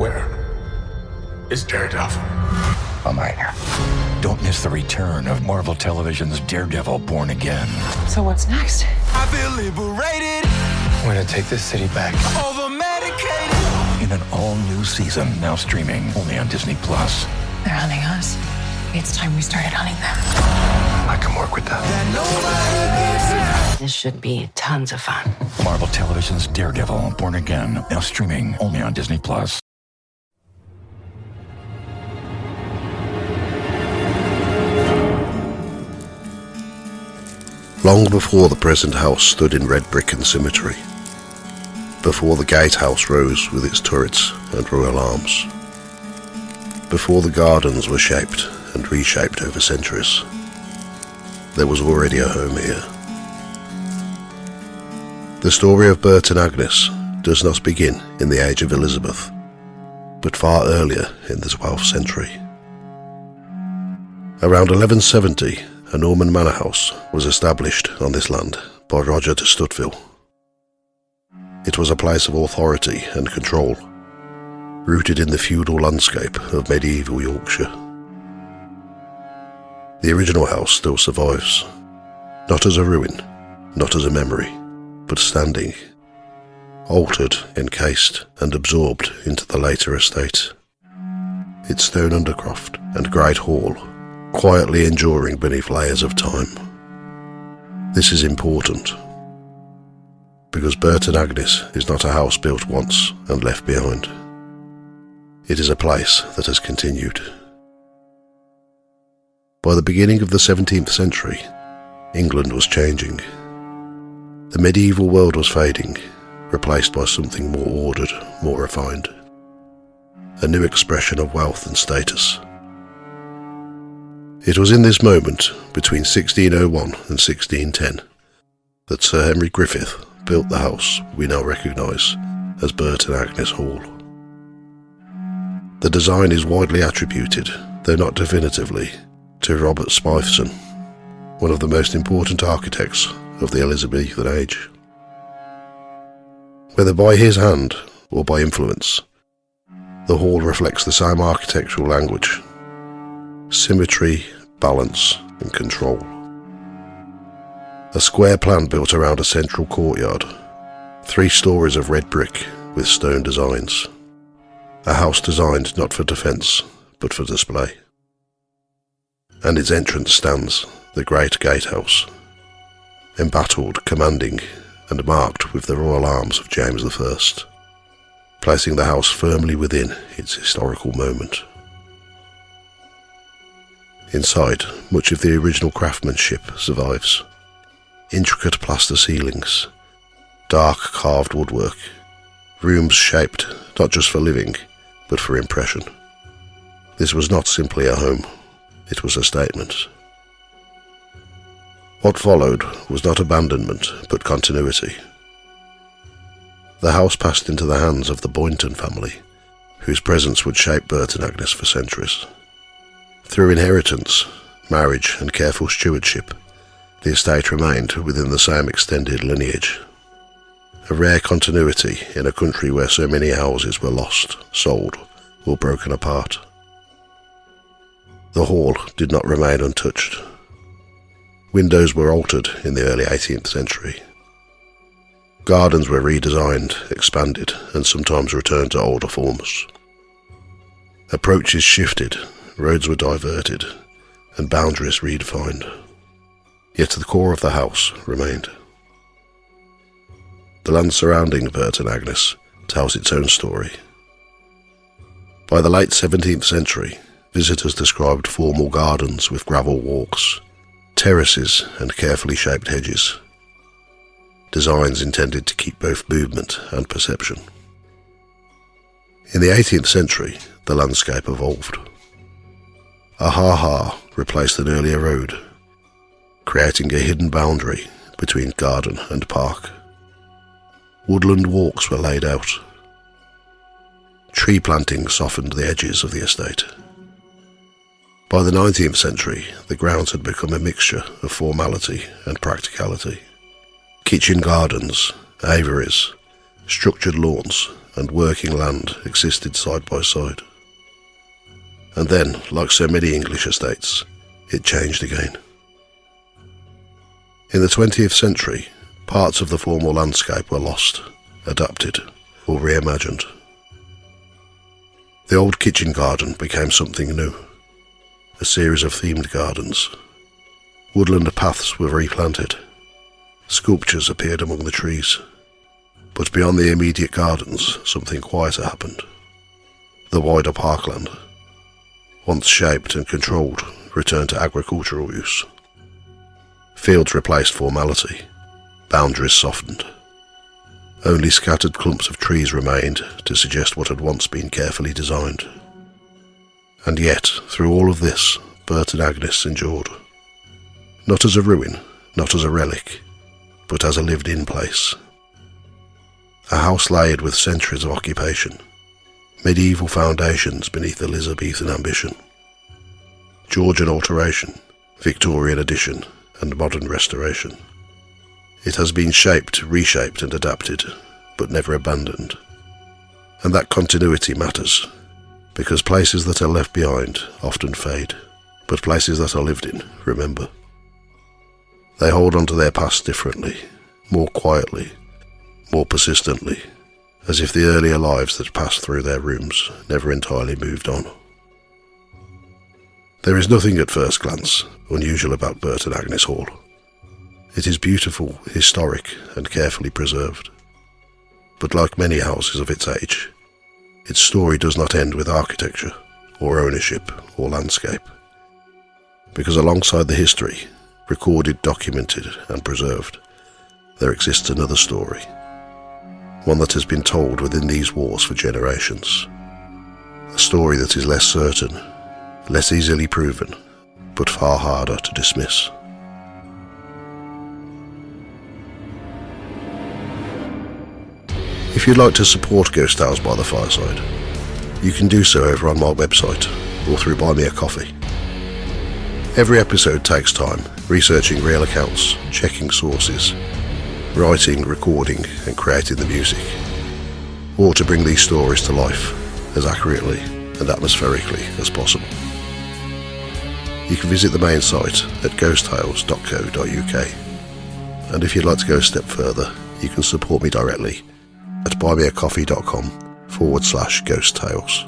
Where is Daredevil? I'm right here. Don't miss the return of Marvel Television's Daredevil Born Again. So what's next? I feel liberated. We're gonna take this city back. Over medicated. In an all-new season, now streaming only on Disney+. They're hunting us. It's time we started hunting them. I can work with that. This should be tons of fun. Marvel Television's Daredevil Born Again, now streaming only on Disney+. Long before the present house stood in red brick and symmetry, before the gatehouse rose with its turrets and royal arms, before the gardens were shaped and reshaped over centuries, there was already a home here. The story of Burton Agnes does not begin in the age of Elizabeth, but far earlier in the 12th century. Around 1170, a Norman manor house was established on this land by Roger de Stuteville. It was a place of authority and control, rooted in the feudal landscape of medieval Yorkshire. The original house still survives, not as a ruin, not as a memory, but standing, altered, encased and absorbed into the later estate. Its stone undercroft and great hall quietly enduring beneath layers of time. This is important, because Burton Agnes is not a house built once and left behind. It is a place that has continued. By the beginning of the 17th century, England was changing. The medieval world was fading, replaced by something more ordered, more refined. A new expression of wealth and status. It was in this moment, between 1601 and 1610, that Sir Anne Griffith built the house we now recognise as Burton Agnes Hall. The design is widely attributed, though not definitively, to Robert Smythson, one of the most important architects of the Elizabethan age. Whether by his hand or by influence, the hall reflects the same architectural language: symmetry, balance and control. A square plan built around a central courtyard, 3 stories of red brick with stone designs. A house designed not for defence, but for display. And its entrance stands, the great gatehouse, embattled, commanding and marked with the royal arms of James I, placing the house firmly within its historical moment. Inside, much of the original craftsmanship survives. Intricate plaster ceilings, dark carved woodwork, rooms shaped not just for living, but for impression. This was not simply a home, it was a statement. What followed was not abandonment, but continuity. The house passed into the hands of the Boynton family, whose presence would shape Burton Agnes for centuries. Through inheritance, marriage and careful stewardship, the estate remained within the same extended lineage. A rare continuity in a country where so many houses were lost, sold, or broken apart. The hall did not remain untouched. Windows were altered in the early 18th century. Gardens were redesigned, expanded, and sometimes returned to older forms. Approaches shifted, roads were diverted, and boundaries redefined. Yet the core of the house remained. The land surrounding Burton Agnes tells its own story. By the late 17th century, visitors described formal gardens with gravel walks, terraces and carefully shaped hedges, designs intended to keep both movement and perception. In the 18th century, the landscape evolved. A ha-ha replaced an earlier road, creating a hidden boundary between garden and park. Woodland walks were laid out. Tree planting softened the edges of the estate. By the 19th century, the grounds had become a mixture of formality and practicality. Kitchen gardens, aviaries, structured lawns and working land existed side by side. And then, like so many English estates, it changed again. In the 20th century, parts of the former landscape were lost, adapted, or reimagined. The old kitchen garden became something new, a series of themed gardens. Woodland paths were replanted. Sculptures appeared among the trees. But beyond the immediate gardens, something quieter happened. The wider parkland, once shaped and controlled, returned to agricultural use. Fields replaced formality. Boundaries softened. Only scattered clumps of trees remained to suggest what had once been carefully designed. And yet, through all of this, Burton Agnes endured. Not as a ruin, not as a relic, but as a lived-in place. A house laid with centuries of occupation, medieval foundations beneath Elizabethan ambition, Georgian alteration, Victorian addition, and modern restoration. It has been shaped, reshaped and adapted, but never abandoned. And that continuity matters, because places that are left behind often fade, but places that are lived in remember. They hold on to their past differently, more quietly, more persistently, as if the earlier lives that passed through their rooms never entirely moved on. There is nothing at first glance unusual about Burton Agnes Hall. It is beautiful, historic, and carefully preserved. But like many houses of its age, its story does not end with architecture, or ownership, or landscape. Because alongside the history, recorded, documented, and preserved, there exists another story. One that has been told within these walls for generations. A story that is less certain, less easily proven, but far harder to dismiss. If you'd like to support Ghost Tales by the Fireside, you can do so over on my website or through Buy Me a Coffee. Every episode takes time, researching real accounts, checking sources, writing, recording and creating the music, or to bring these stories to life as accurately and atmospherically as possible. You can visit the main site at ghosttales.co.uk, and if you'd like to go a step further, you can support me directly at buymeacoffee.com/Ghost Tales.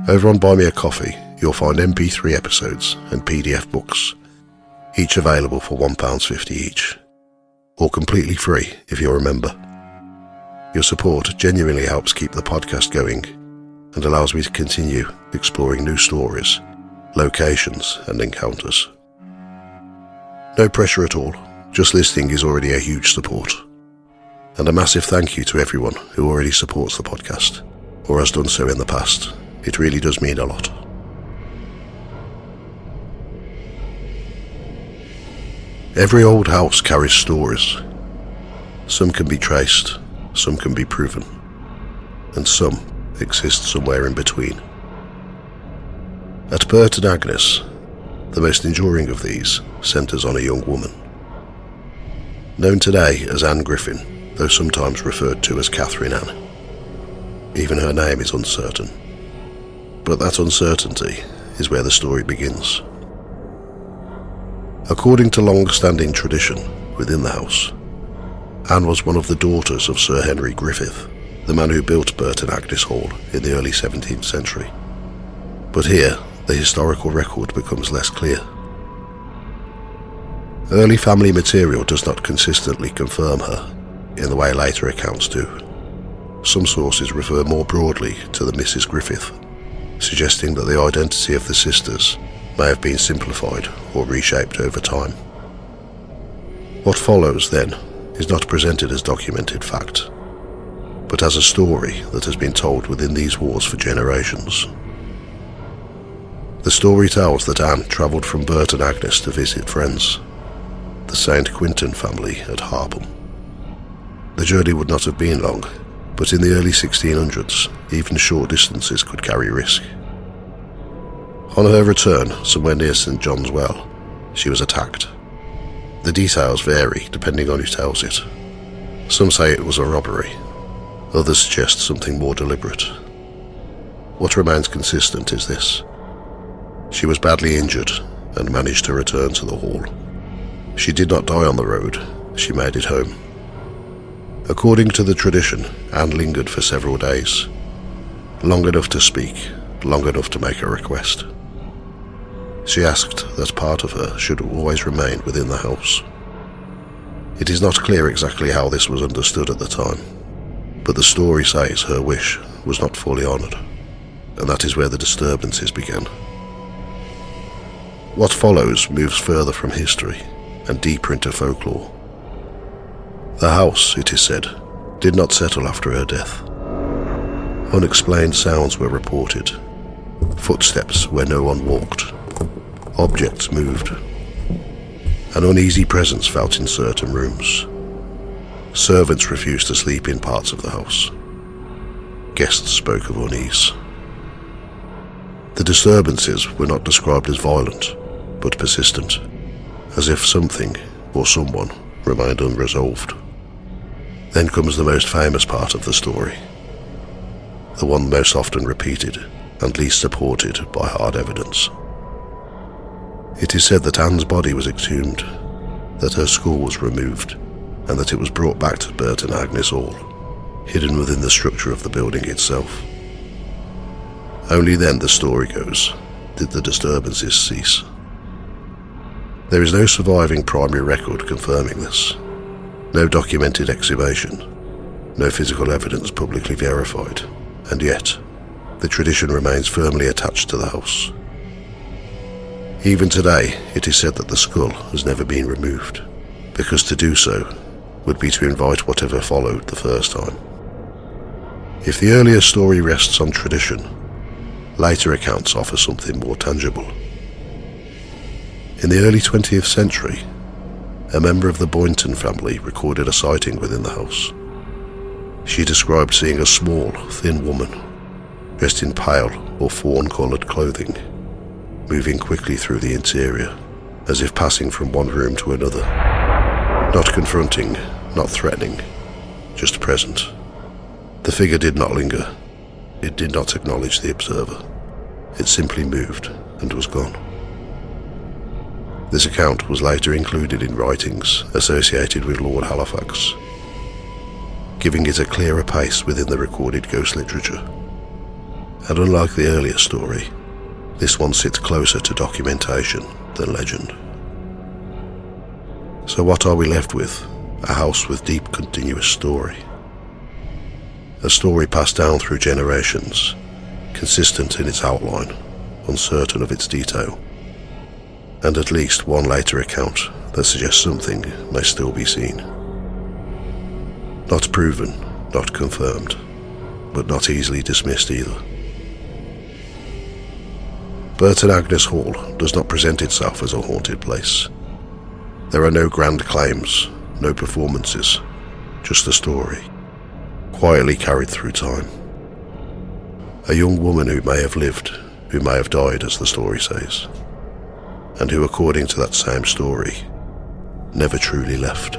Over on Buy Me a Coffee, you'll find MP3 episodes and PDF books, each available for £1.50 each, or completely free if you're a member. Your support genuinely helps keep the podcast going and allows me to continue exploring new stories, locations and encounters. No pressure at all, just listening is already a huge support. And a massive thank you to everyone who already supports the podcast, or has done so in the past. It really does mean a lot. Every old house carries stories. Some can be traced, some can be proven, and some exist somewhere in between. At Burton Agnes, the most enduring of these centres on a young woman. Known today as Anne Griffith, though sometimes referred to as Catherine Anne. Even her name is uncertain. But that uncertainty is where the story begins. According to long-standing tradition within the house, Anne was one of the daughters of Sir Henry Griffith, the man who built Burton Agnes Hall in the early 17th century. But here, the historical record becomes less clear. Early family material does not consistently confirm her, in the way later accounts do. Some sources refer more broadly to the Mrs. Griffith, suggesting that the identity of the sisters may have been simplified or reshaped over time. What follows, then, is not presented as documented fact, but as a story that has been told within these walls for generations. The story tells that Anne travelled from Burton Agnes to visit friends, the St. Quintin family at Harpham. The journey would not have been long, but in the early 1600s, even short distances could carry risk. On her return, somewhere near St. John's Well, she was attacked. The details vary depending on who tells it. Some say it was a robbery. Others suggest something more deliberate. What remains consistent is this: she was badly injured and managed to return to the hall. She did not die on the road, she made it home. According to the tradition, Anne lingered for several days, long enough to speak, long enough to make a request. She asked that part of her should always remain within the house. It is not clear exactly how this was understood at the time, but the story says her wish was not fully honoured, and that is where the disturbances began. What follows moves further from history and deeper into folklore. The house, it is said, did not settle after her death. Unexplained sounds were reported, footsteps where no one walked, objects moved, an uneasy presence felt in certain rooms. Servants refused to sleep in parts of the house. Guests spoke of unease. The disturbances were not described as violent, but persistent, as if something or someone remained unresolved. Then comes the most famous part of the story, the one most often repeated and least supported by hard evidence. It is said that Anne's body was exhumed, that her skull was removed, and that it was brought back to Burton Agnes Hall, hidden within the structure of the building itself. Only then, the story goes, did the disturbances cease. There is no surviving primary record confirming this, no documented exhumation, no physical evidence publicly verified, and yet, the tradition remains firmly attached to the house. Even today, it is said that the skull has never been removed, because to do so would be to invite whatever followed the first time. If the earlier story rests on tradition, later accounts offer something more tangible. In the early 20th century, a member of the Boynton family recorded a sighting within the house. She described seeing a small, thin woman, dressed in pale or fawn-coloured clothing, moving quickly through the interior, as if passing from one room to another. Not confronting, not threatening, just present. The figure did not linger. It did not acknowledge the observer. It simply moved and was gone. This account was later included in writings associated with Lord Halifax, giving it a clearer place within the recorded ghost literature. And unlike the earlier story, this one sits closer to documentation than legend. So what are we left with? A house with deep, continuous story. A story passed down through generations, consistent in its outline, uncertain of its detail, and at least one later account that suggests something may still be seen. Not proven, not confirmed, but not easily dismissed either. Burton Agnes Hall does not present itself as a haunted place. There are no grand claims, no performances, just a story, quietly carried through time. A young woman who may have lived, who may have died, as the story says, and who, according to that same story, never truly left.